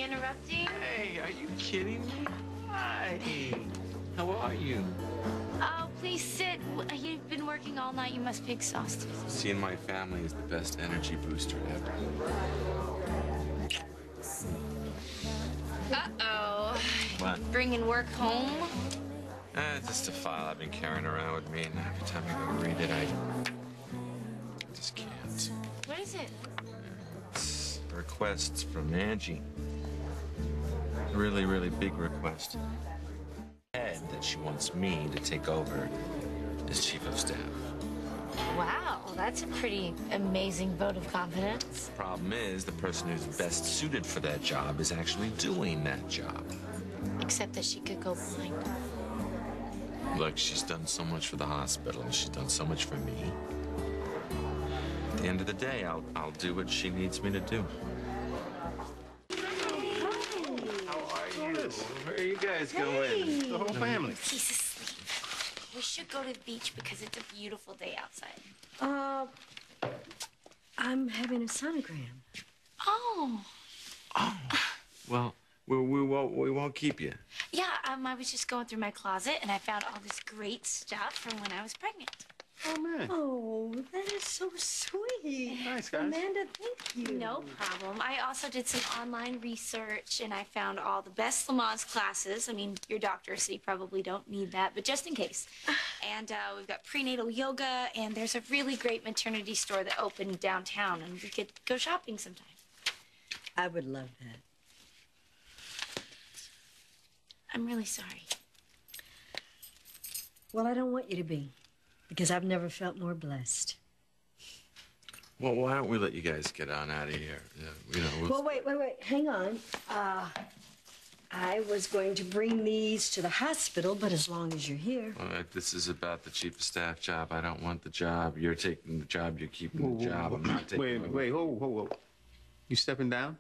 interrupting? Hey, are you kidding me? Hi. How are you? Oh, please sit. You've been working all night. You must be exhausted. Seeing my family is the best energy booster ever. Uh-oh. What? Bringing work home? It's just a file I've been carrying around with me, and every time I go to read it, I just can't. What is it? It's a request from Angie. A really, really big request. And that she wants me to take over as chief of staff. Wow, that's a pretty amazing vote of confidence. Problem is, the person who's best suited for that job is actually doing that job. Except that she could go blind. Look, she's done so much for the hospital, and she's done so much for me. At the end of the day, I'll do what she needs me to do. How are you? Where are you guys going? The whole family. He's asleep. We should go to the beach because it's a beautiful day outside. I'm having a sonogram. Oh. Oh, well, we won't keep you. Yeah, I was just going through my closet and I found all this great stuff from when I was pregnant. Oh, man. Oh, that is so sweet. Nice, guys. Amanda, thank you. No problem. I also did some online research and I found all the best Lamaze classes. I mean, you're doctor, so you probably don't need that, but just in case. And we've got prenatal yoga, and there's a really great maternity store that opened downtown, and we could go shopping sometime. I would love that. I'm really sorry. Well, I don't want you to be, because I've never felt more blessed. Well, why don't we let you guys get on out of here? Well, wait. Hang on. I was going to bring these to the hospital, but as long as you're here. All right, this is about the chief of staff job. I don't want the job. You're taking the job. You're keeping the job. I'm not taking Wait, whoa. You stepping down?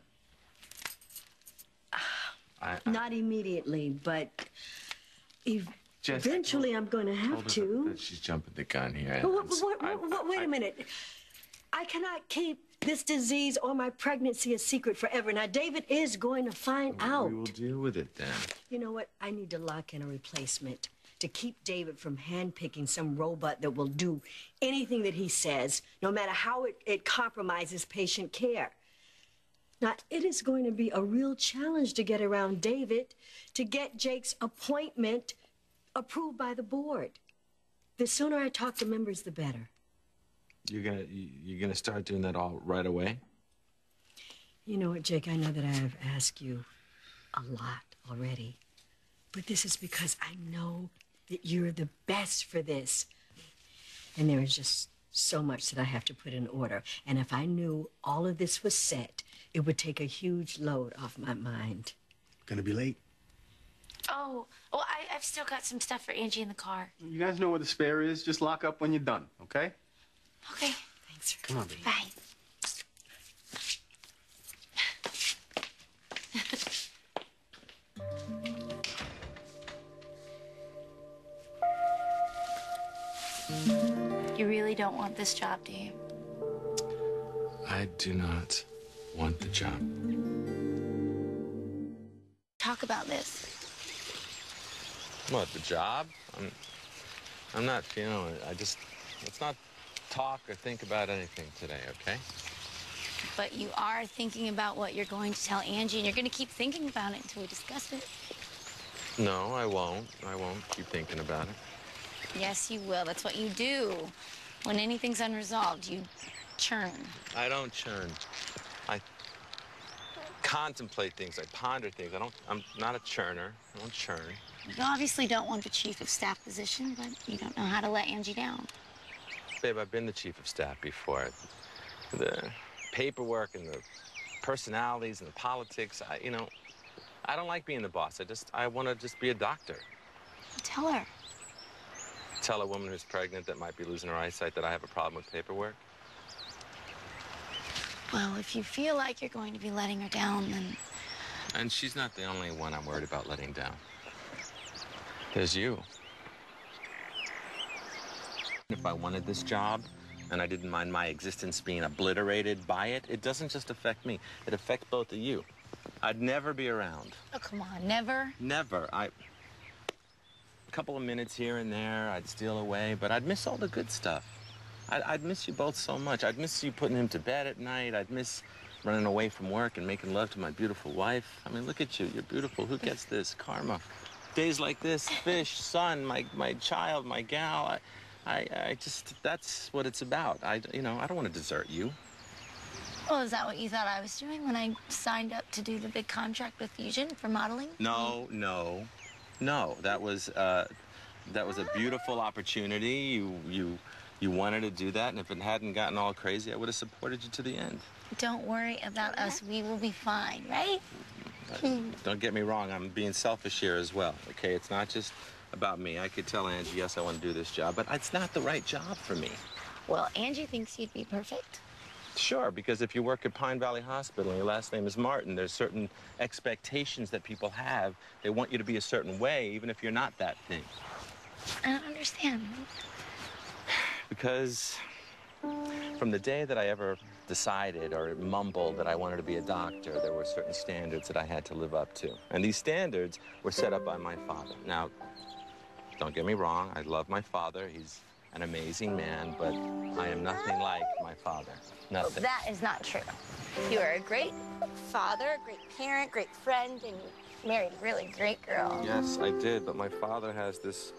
Not immediately, but Jess, eventually I'm going to have to. She's jumping the gun here. Wait a minute. I cannot keep this disease or my pregnancy a secret forever. Now, David is going to find out. We will deal with it then. You know what? I need to lock in a replacement to keep David from handpicking some robot that will do anything that he says, no matter how it compromises patient care. Now, it is going to be a real challenge to get around David to get Jake's appointment approved by the board. The sooner I talk to members, the better. You're gonna start doing that all right away? You know what, Jake? I know that I have asked you a lot already, but this is because I know that you're the best for this. And there is just so much that I have to put in order. And if I knew all of this was set, it would take a huge load off my mind. Gonna be late. Oh, well, I've still got some stuff for Angie in the car. You guys know where the spare is. Just lock up when you're done, okay? Okay. Thanks for Come on, coming. Bye. You really don't want this job, do you? I do not want the job. Talk about this. What, the job? I'm not feeling it. Let's not talk or think about anything today, okay? But you are thinking about what you're going to tell Angie, and you're going to keep thinking about it until we discuss it. No, I won't. I won't keep thinking about it. Yes, you will. That's what you do. When anything's unresolved, you churn. I don't churn. I contemplate things. I ponder things. I'm not a churner. I don't churn. You obviously don't want the chief of staff position, but you don't know how to let Angie down. Babe, I've been the chief of staff before. The paperwork and the personalities and the politics, I don't like being the boss. I want to just be a doctor. Tell her. Tell a woman who's pregnant that might be losing her eyesight that I have a problem with paperwork? Well, if you feel like you're going to be letting her down, then... And she's not the only one I'm worried about letting down. There's you. If I wanted this job and I didn't mind my existence being obliterated by it, it doesn't just affect me. It affects both of you. I'd never be around. Oh, come on, never? Never. A couple of minutes here and there, I'd steal away, but I'd miss all the good stuff. I'd miss you both so much. I'd miss you putting him to bed at night. I'd miss running away from work and making love to my beautiful wife. I mean, look at you. You're beautiful. Who gets this? Karma. Days like this, fish, sun, my child, my gal. I just, that's what it's about. I don't want to desert you. Well, is that what you thought I was doing when I signed up to do the big contract with Fusion for modeling? No. That was a beautiful opportunity. You wanted to do that, and if it hadn't gotten all crazy, I would have supported you to the end. Don't worry about us. We will be fine, right? Don't get me wrong. I'm being selfish here as well, okay? It's not just about me. I could tell Angie, yes, I want to do this job, but it's not the right job for me. Well, Angie thinks you'd be perfect. Sure, because if you work at Pine Valley Hospital and your last name is Martin, there's certain expectations that people have. They want you to be a certain way, even if you're not that thing. I don't understand. Because from the day that I ever decided or mumbled that I wanted to be a doctor, there were certain standards that I had to live up to. And these standards were set up by my father. Now, don't get me wrong, I love my father. He's an amazing man, but I am nothing like my father. Nothing. Well, that is not true. You are a great father, a great parent, great friend, and you married a really great girl. Yes, I did, but my father has this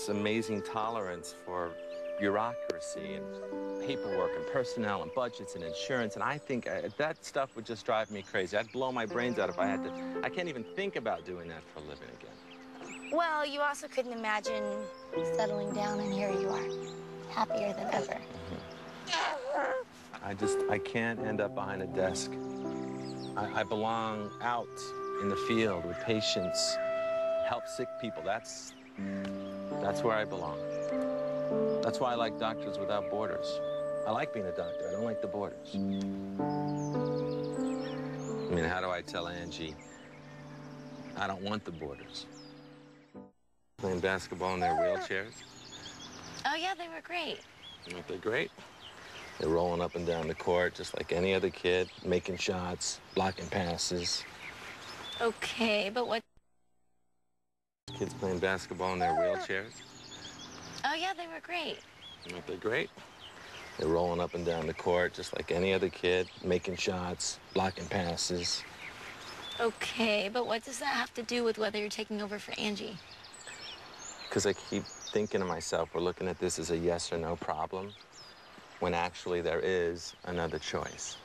amazing tolerance for bureaucracy and paperwork and personnel and budgets and insurance, and I think that stuff would just drive me crazy. I'd blow my brains out if I had to. I can't even think about doing that for a living again. Well, you also couldn't imagine settling down, and here you are, happier than ever. I can't end up behind a desk. I belong out in the field with patients, help sick people. That's where I belong. That's why I like Doctors Without Borders. I like being a doctor. I don't like the borders. I mean, how do I tell Angie I don't want the borders? Playing basketball in their wheelchairs. Oh, yeah, they were great. Aren't they great? They're rolling up and down the court just like any other kid, making shots, blocking passes. Okay, but what? Kids playing basketball in their wheelchairs. Oh, yeah, they were great. Aren't they great? They're rolling up and down the court just like any other kid, making shots, blocking passes. Okay, but what does that have to do with whether you're taking over for Angie? Because I keep thinking to myself, we're looking at this as a yes or no problem, when actually there is another choice.